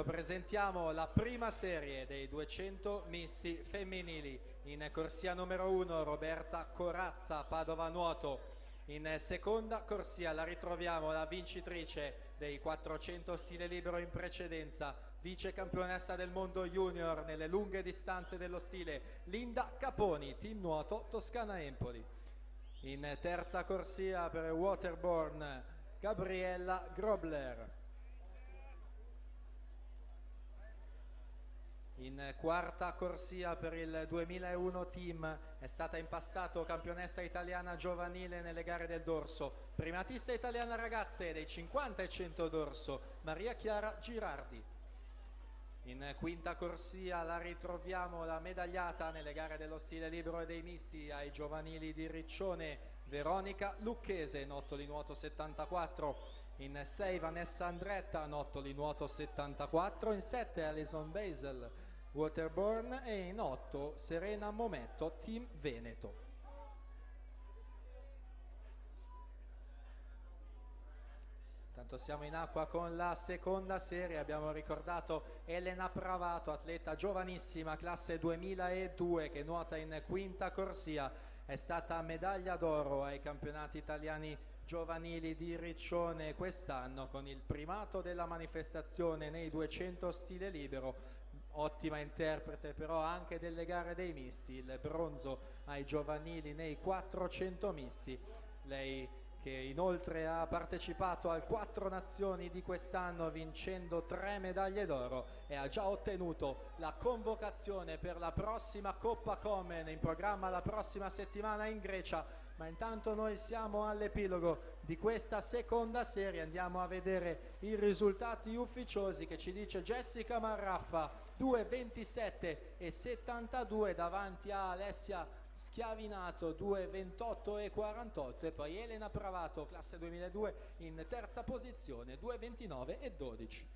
Presentiamo la prima serie dei 200 misti femminili. In corsia numero 1 Roberta Corazza, Padova Nuoto. In seconda corsia la ritroviamo la vincitrice dei 400 stile libero in precedenza, vice campionessa del mondo junior nelle lunghe distanze dello stile, Linda Caponi, team nuoto Toscana Empoli. In terza corsia per Waterborne Gabriella Grobler. In quarta corsia per il 2001 team è stata in passato campionessa italiana giovanile nelle gare del dorso, primatista italiana ragazze dei 50 e 100 dorso, Maria Chiara Girardi. In quinta corsia la ritroviamo la medagliata nelle gare dello stile libero e dei misti ai giovanili di Riccione, Veronica Lucchese, nottoli nuoto 74. In 6 Vanessa Andretta, nottoli nuoto 74. In 7 Alison Basel, Waterborne. E in 8 Serena Mometto, team Veneto. Intanto siamo in acqua con la seconda serie. Abbiamo ricordato Elena Pravato, atleta giovanissima, classe 2002, che nuota in quinta corsia. È stata medaglia d'oro ai campionati italiani giovanili di Riccione quest'anno con il primato della manifestazione nei 200 stile libero. Ottima interprete però anche delle gare dei misti, il bronzo ai giovanili nei 400 misti. Lei che inoltre ha partecipato al 4 Nazioni di quest'anno vincendo 3 medaglie d'oro e ha già ottenuto la convocazione per la prossima Coppa Komen in programma la prossima settimana in Grecia. Ma intanto noi siamo all'epilogo di questa seconda serie, andiamo a vedere i risultati ufficiosi che ci dice Jessica Marraffa 2:27 e 72 davanti a Alessia Schiavinato 2:28 e 48 e poi Elena Pravato classe 2002 in terza posizione 2:29 e 12.